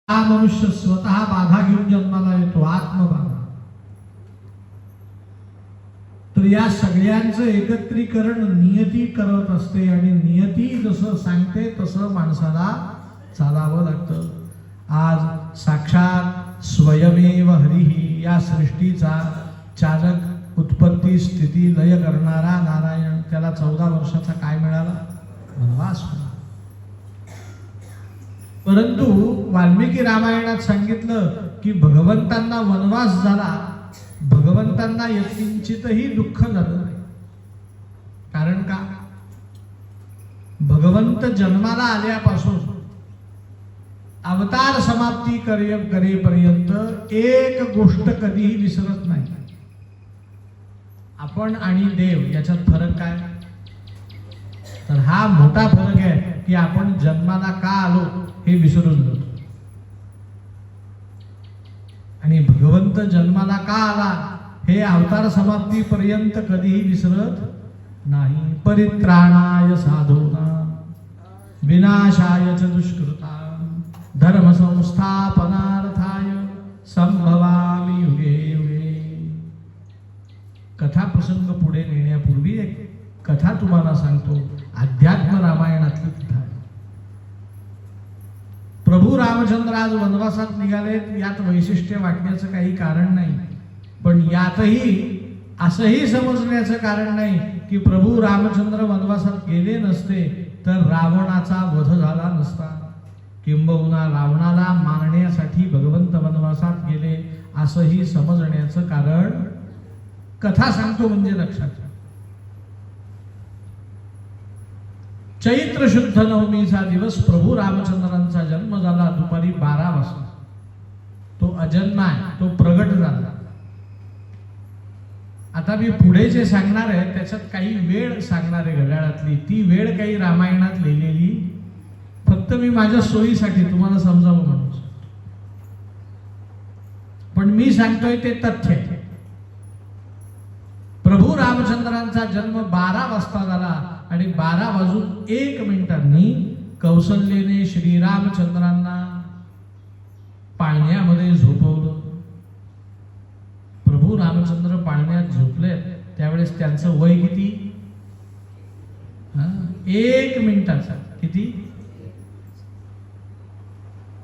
हा मनुष्य स्वतः बाधा घेऊन जन्माला येतो, आत्मबाधा. तर या सगळ्यांचं एकत्रीकरण नियती करत असते आणि नियती जसं सांगते तसं माणसाला चालावं लागतं. आज साक्षात स्वयमेव हरिही या सृष्टीचा चालक, उत्पत्ती स्थिती लय करणारा नारायण, त्याला 14 वर्षाचा काय मिळाला? वनवास. परंतु वाल्मिकी रामायणात सांगितलं की भगवंतांना वनवास झाला, भगवंतांना यत्किंचितही दुःख झालं नाही. कारण का? भगवंत जन्माला आल्यापासून अवतार समाप्ती करेपर्यंत एक गोष्ट कधीही विसरत नाही. आपण आणि देव याच्यात फरक काय? तर हा मोठा फरक आहे की आपण जन्माला का आलो हे विसरून जातो, आणि भगवंत जन्माला का आला हे अवतार समाप्ती पर्यंत कधीही विसरत नाही. परित्राणाय साधूनां विनाशाय च दुष्कृतां धर्म संस्थापनार्थाय संभवामि युगे युगे. कथा प्रसंग पुढे नेण्यापूर्वी एक कथा तुम्हाला सांगतो. अध्यात्म रामायणातली कथा आहे. प्रभू रामचंद्र आज वनवासात निघालेत. यात वैशिष्ट्य वाटण्याचं काही कारण नाही, पण यातही असंही समजण्याचं कारण नाही की प्रभू रामचंद्र वनवासात गेले नसते तर रावणाचा वध झाला नसता. किंबहुना रावणाला मारण्यासाठी भगवंत वनवासात गेले असंही समजण्याचं कारण कथा सांगतो म्हणजे लक्षात घ्या. चैत्र शुद्ध नवमीचा दिवस प्रभू रामचंद्रांचा जन्म झाला दुपारी 12 वाजता. तो अजन्मा आहे, तो प्रगट झाला. आता मी पुढे जे सांगणार आहे त्याच्यात काही वेळ सांगणार आहे घड्याळातली. ती वेळ काही रामायणात लिहिलेली, फक्त मी माझ्या सोयीसाठी तुम्हाला समजावं म्हणून. पण मी सांगतोय ते तथ्य. प्रभू रामचंद्रांचा जन्म 12 वाजता झाला आणि 12:01 कौसल्येने श्रीरामचंद्रांना पाळण्यामध्ये झोपवलं. प्रभू रामचंद्र पाळण्यात झोपले त्यावेळेस त्यांचं वय किती? 1 मिनिटाचा. किती?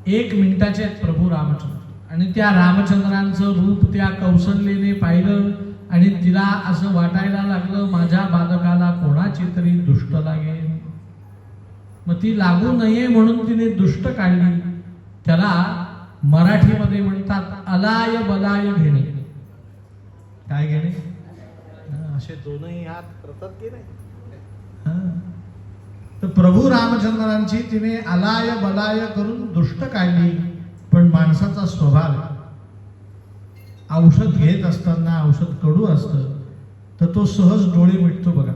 1 मिनिटाचे आहेत प्रभू रामचंद्र. आणि त्या रामचंद्रांचं रूप त्या कौसल्येने पाहिलं आणि तिला असं वाटायला लागलं माझ्या बालकाला कोणाची तरी दुष्ट लागेल. मग ती लागू नये म्हणून तिने दुष्ट काढली. त्याला मराठीमध्ये म्हणतात अलाय बलाय घेणे. काय घेणे? असे दोनही हात करतात की नाही. तर प्रभू रामचंद्रांची तिने अलाय बलाय करून दुष्ट काढली. पण माणसाचा स्वभाव, औषध घेत असताना औषध कडू असतं तर तो सहज डोळे मिटतो बघा.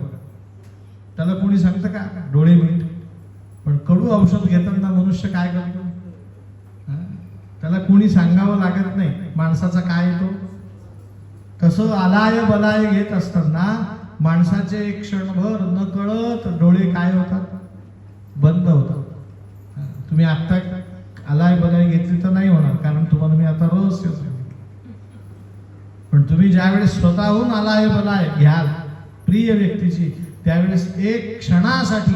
त्याला कोणी सांगतं का डोळे मिट? पण कडू औषध घेताना मनुष्य काय करतो? त्याला कोणी सांगावं लागत नाही. माणसाचा काय येतो? तसं आलाय बलाय घेत असताना माणसाचे एक क्षणभर न कळत डोळे काय होतात? बंद होतात. तुम्ही आता आलाय बलाय घेतली तर नाही होणार, कारण तुम्हाला मी आता रहस्य सांगितलं. पण तुम्ही ज्यावेळेस स्वतःहून आलाय बलाय घ्याल प्रिय व्यक्तीची, त्यावेळेस एक क्षणासाठी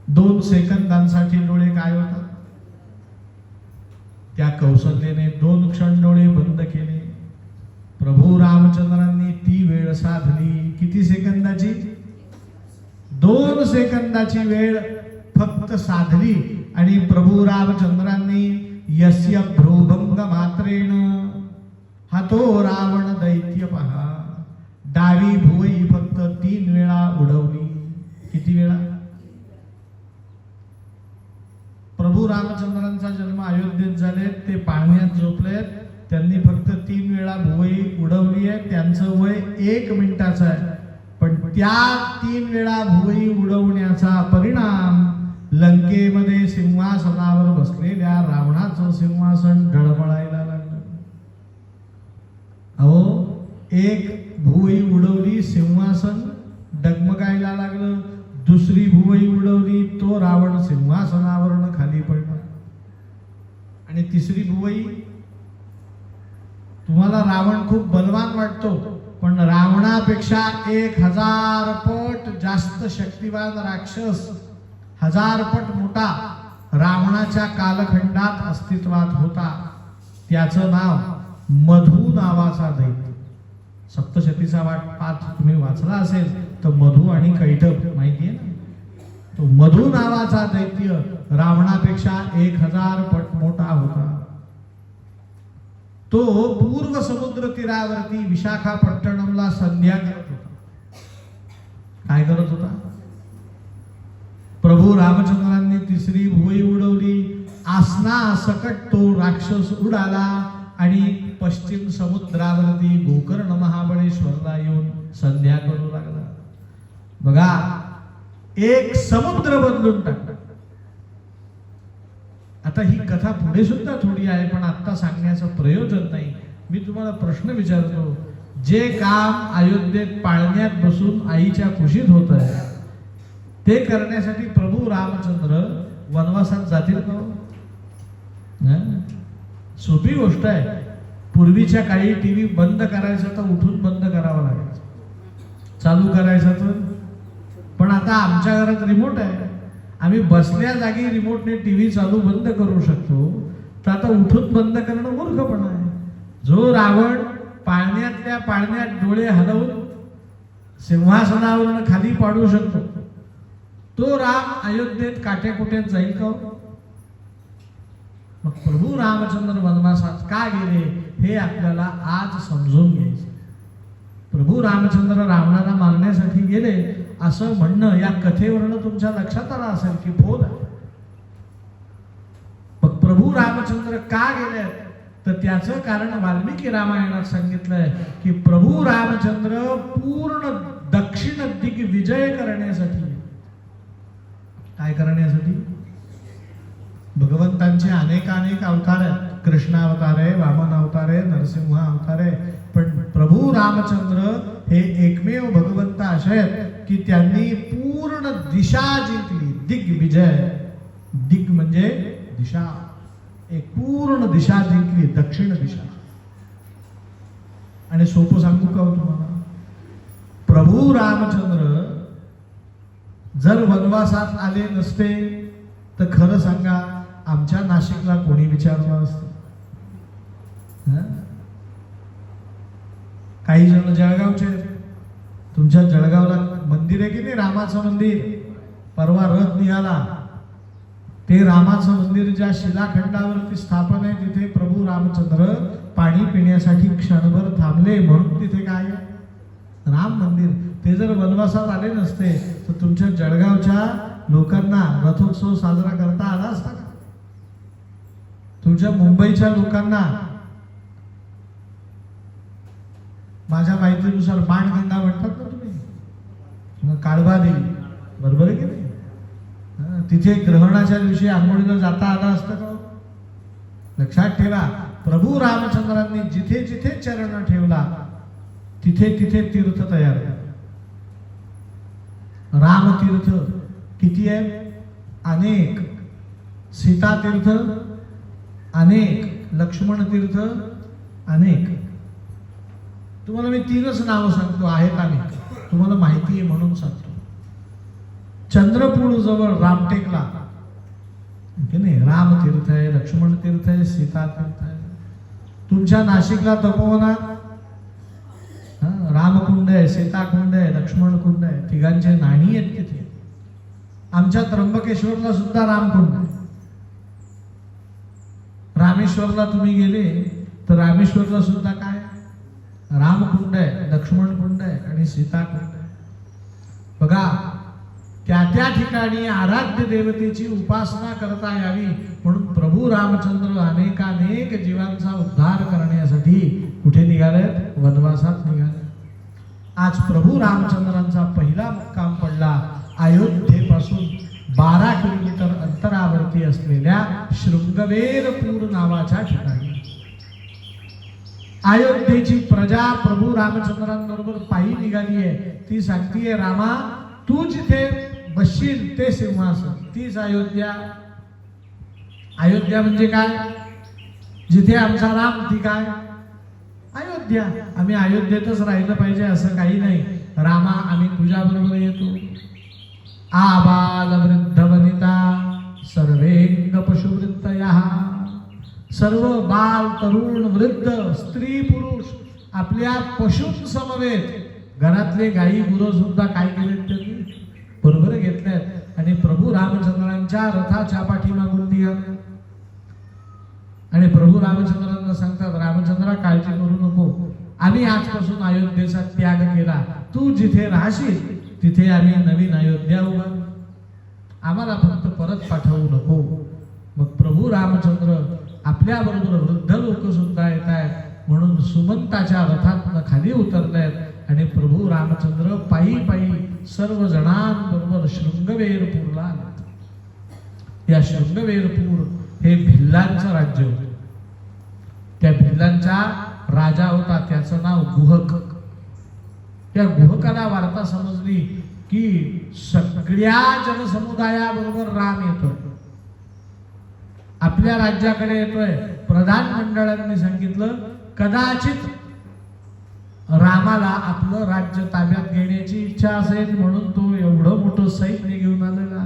2 सेकंदांसाठी डोळे काय होतात? त्या कौसल्येने 2 क्षण डोळे बंद केले. प्रभू रामचंद्रांनी ती वेळ साधली. किती सेकंदाची? 2 सेकंदाची वेळ फक्त साधली आणि प्रभू रामचंद्रांनी यस्य भ्रूभंग मात्रेण हा तो रावण दैत्य पहा, डावी भुवई फक्त 3 वेळा उडवली. किती वेळा? प्रभू रामचंद्रांचा जन्म अयोध्येत झाले, ते पाळण्यात झोपलेत, त्यांनी फक्त 3 वेळा भुवई उडवली आहे. त्यांचं वय 1 मिनिटाचं आहे. पण त्या 3 वेळा भुवई उडवण्याचा परिणाम लंकेमध्ये सिंहासनावर बसलेल्या रावणाचं सिंहासन ढळमळायला लागलं. अहो, एक भुवई उडवली, सिंहासन डगमगायला लागलं. दुसरी भुवई उडवली, तो रावण सिंहासनावरून खाली पडला. आणि तिसरी भुवई. तुम्हाला रावण खूप बलवान वाटतो, पण रावणापेक्षा 1000 पट जास्त शक्तिवान राक्षस, 1000 पट मोठा रावणाच्या कालखंडात अस्तित्वात होता. त्याचं नाव मधु नावाचा दैत्य. सप्तशतीचा पाठ तुम्ही वाचला असेल तर मधु आणि कैटभ माहिती आहे ना. तो मधु नावाचा दैत्य रावणापेक्षा 1000 पट मोठा होता. तो पूर्व समुद्र तीरावरती विशाखापट्टणमला संध्या करत होता. काय करत होता? प्रभू रामचंद्रांनी तिसरी भुवई उडवली. आसना सकट तो राक्षस उडाला आणि पश्चिम समुद्रावरती गोकर्ण महाबळेश्वरला येऊन संध्या करू लागला. बघा, एक समुद्र बदलून टाकला. आता ही कथा पुढे सुद्धा थोडी आहे, पण आता सांगण्याचं प्रयोजन नाही. मी तुम्हाला प्रश्न विचारतो, जे काम अयोध्येत पाळण्यात बसून आईच्या कुशीत होत आहे ते करण्यासाठी प्रभू रामचंद्र वनवासात जातील का? सोपी गोष्ट आहे. पूर्वीच्या काळी टीव्ही बंद करायचा तर उठून बंद करावा लागायचा, चालू करायचा तर. पण आता आमच्या घरात रिमोट आहे, आम्ही बसल्या जागी रिमोटने टीव्ही चालू बंद करू शकतो. तर आता उठून बंद करणं मूर्खपणा आहे. जो रावण पाळण्यातल्या पाळण्यात डोळे हलवून सिंहासनावरून खाली पाडू शकतो, तो राम अयोध्येत काटेकोट्यात जाईल का? मग प्रभू रामचंद्र वनवासात का गेले हे आपल्याला आज समजून घ्यायचं. प्रभू रामचंद्र रावणाला मारण्यासाठी गेले असं म्हणणं या कथेवरनं तुमच्या लक्षात आलं असेल की बोध आहे. मग प्रभू रामचंद्र का गेले तर त्याचं कारण वाल्मिकी रामायणात सांगितलंय की प्रभू रामचंद्र पूर्ण दक्षिण दिग्विजय करण्यासाठी. काय करण्यासाठी? भगवंतांचे अनेक अवतार आहेत. कृष्णावतार आहे, वामन अवतार आहे, नरसिंह अवतार आहे. पण प्रभू रामचंद्र हे एकमेव भगवंत असे आहेत की त्यांनी पूर्ण दिशा जिंकली. दिग्विजय, दिग म्हणजे दिशा, एक पूर्ण दिशा जिंकली, दक्षिण दिशा. आणि सोपं सांगू का तुम्हाला? प्रभू रामचंद्र जर वनवासात आले नसते तर खरं सांगा आमच्या नाशिकला कोणी विचारलं असतं? काही जण जळगावचे, तुमच्या जळगावला मंदिर आहे की नाही, रामाचं मंदिर. परवा रथ निघाला. ते रामाचं मंदिर ज्या शिलाखंडावरती स्थापन आहे तिथे प्रभू रामचंद्र पाणी पिण्यासाठी क्षणभर थांबले, म्हणून तिथे काय राम मंदिर. ते जर वनवासात आले नसते तर तुमच्या जळगावच्या लोकांना रथोत्सव साजरा करता आला असता का? तुमच्या मुंबईच्या लोकांना माझ्या माहितीनुसार बाणगंगा म्हणतात ना तुम्ही, काळबा देवी, बरोबर आहे की नाही? तिथे ग्रहणाच्या दिवशी आंघोळीला जाता आला असतं का? लक्षात ठेवा, प्रभू रामचंद्रांनी जिथे जिथे चरण ठेवला तिथे तिथे तीर्थ तयार. रामतीर्थ किती आहे? अनेक. सीता तीर्थ अनेक, लक्ष्मण तीर्थ अनेक. तुम्हाला मी 3च नावं सांगतो, आहेत अनेक, तुम्हाला माहिती आहे म्हणून सांगतो. चंद्रपूर जवळ रामटेकला राम तीर्थ आहे, लक्ष्मण तीर्थ आहे, सीता तीर्थ आहे. तुमच्या नाशिकला तपोवनात रामकुंड आहे, सीताकुंड आहे, लक्ष्मण कुंड आहे, तिघांचे नाणी आहेत तिथे. आमच्या त्र्यंबकेश्वरला सुद्धा रामकुंड आहे. रामेश्वरला तुम्ही गेले तर रामेश्वरला सुद्धा काय रामकुंड आहे, लक्ष्मण कुंड आहे आणि सीताकुंड आहे. बघा, त्या त्या ठिकाणी आराध्य देवतेची उपासना करता यावी म्हणून प्रभू रामचंद्र अनेकानेक जीवांचा उद्धार करण्यासाठी कुठे निघाले? वनवासात निघाले. आज प्रभू रामचंद्रांचा पहिला मुक्काम पडला अयोध्येपासून 12 किलोमीटर अंतरावरती असलेल्या शृंगवेरपूर नावाच्या ठिकाणी. अयोध्येची प्रजा प्रभू रामचंद्रांबरोबर पायी निघाली आहे. ती सांगतीये, रामा तू जिथे बसशील ते सिंहासन, तीच अयोध्या. अयोध्या म्हणजे काय? जिथे आमचा राम ती काय अयोध्या. आम्ही अयोध्येतच राहिलं पाहिजे असं काही नाही. रामा आम्ही तुझ्या बरोबर येतो. आबाल वृद्ध वनिता सर्वेंग पशुवृत्तया. सर्व बाल तरुण वृद्ध स्त्री पुरुष आपल्या पशुंसमवेत घरातले गायी गुरं सुद्धा काय केलेत त्यांनी बरोबर घेतल्यात आणि प्रभू रामचंद्रांच्या रथाच्या पाठीमागून निघाले. आणि प्रभू रामचंद्रांना सांगतात, रामचंद्रा काळजी करू नको, आम्ही आजपासून अयोध्येचा त्याग केला. तू जिथे राहशील तिथे आम्ही नवीन अयोध्या उभारू, आम्हाला फक्त परत पाठवू नको. मग प्रभू रामचंद्र आपल्या बरोबर वृद्ध लोक सुद्धा येत आहेत म्हणून सुमंताच्या रथातनं खाली उतरलेत आणि प्रभू रामचंद्र पायी पायी सर्व जणांबरोबर शृंगवेरपूरला आले. या शृंगवेरपूर हे भिल्लांचं राज्य होतं. त्या भिल्लांचा राजा होता, त्याचं नाव गुहक. त्या गुहकाला वार्ता समजली की सगळ्या जनसमुदायाबरोबर राम येतोय, आपल्या राज्याकडे येतोय. प्रधान मंडळांनी सांगितलं कदाचित रामाला आपलं राज्य ताब्यात घेण्याची इच्छा असेल म्हणून तो एवढं मोठं सैन्य घेऊन आलेला.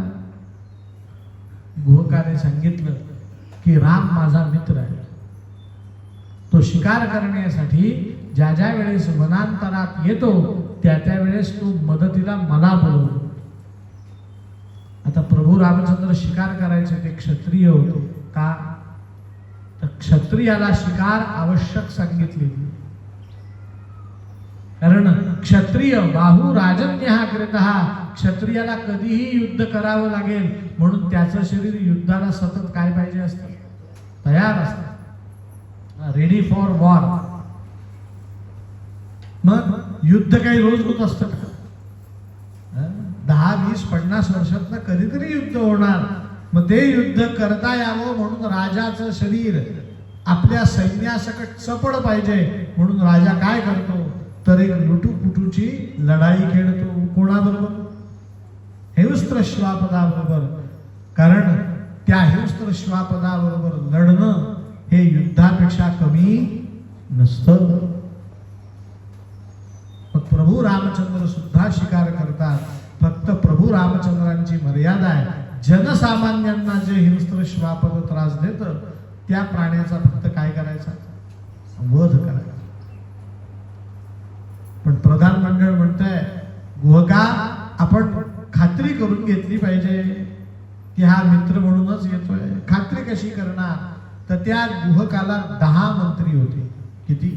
गुहकाने सांगितलं की राम माझा मित्र आहे, तो शिकार करण्यासाठी ज्या ज्या वेळेस वनांतरात येतो त्या त्या वेळेस तो मदतीला मला बोलवतो. आता प्रभू रामचंद्र शिकार करायचे ते क्षत्रिय होते का, तर क्षत्रियाला शिकार आवश्यक सांगितले, कारण क्षत्रिय बाहू राजन्यहा कृतः, क्षत्रियाला कधीही युद्ध करावं लागेल म्हणून त्याचं शरीर युद्धाला सतत काय पाहिजे असतं, तयार असतं, रेडी फॉर वॉर. मग युद्ध काही रोज होत असतं का? 10, 20, 50 वर्षात कधीतरी युद्ध होणार. मग ते युद्ध करता यावं म्हणून राजाचं शरीर आपल्या सैन्यासकट चपळ पाहिजे म्हणून राजा काय करतो, तर एक लुटूपुटूची लढाई खेळतो. कोणाबरोबर? हिंस्त्र श्वापदाबरोबर. कारण त्या हिंस्त्र श्वापदाबरोबर लढणं हे युद्धापेक्षा कमी नसतं. मग प्रभू रामचंद्र सुद्धा शिकार करतात. फक्त प्रभू रामचंद्रांची मर्यादा आहे, जनसामान्यांना जे हिंस्त्र श्वापद त्रास देत त्या प्राण्याचा फक्त काय करायचा, वध करायचा. पण प्रधान मंडळ म्हणतंय गुहका आपण खात्री करून घेतली पाहिजे की हा मित्र म्हणूनच येतोय. खात्री कशी करणार, तर त्या गुहकाला 10 मंत्री होते. किती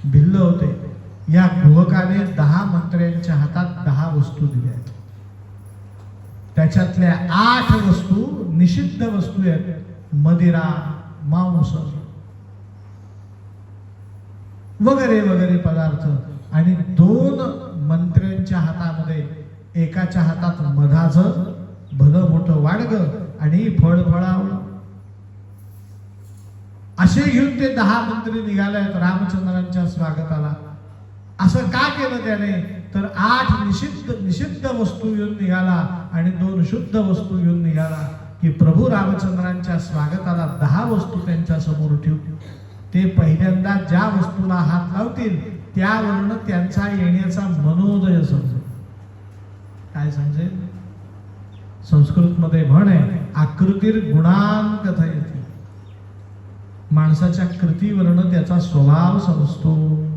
भिल्ल होते. या गुहकाने 10 मंत्र्यांच्या हातात 10 वस्तू दिल्या आहेत. त्याच्यातल्या 8 वस्तू निषिद्ध वस्तू आहेत, मदिरा, मांस वगैरे वगैरे पदार्थ. आणि 2 मंत्र्यांच्या हातामध्ये, एकाच्या हातात मधाचं भलं मोठं वाडगं आणि फळफळावळ. असे घेऊन ते 10 मंत्री निघालेत रामचंद्रांच्या स्वागताला. असं का केलं त्याने, तर 8 निषिद्ध वस्तू घेऊन निघाला आणि 2 शुद्ध वस्तू घेऊन निघाला की प्रभू रामचंद्रांच्या स्वागताला 10 वस्तू त्यांच्या समोर ठेवू. ते पहिल्यांदा ज्या वस्तूला हात लावतील त्यावरनं त्यांचा येण्याचा मनोदय समजेल. काय समजेल? संस्कृत मध्ये म्हण आहे, आकृतीर गुणान कथयति. माणसाच्या कृतीवरनं त्याचा स्वभाव समजतो.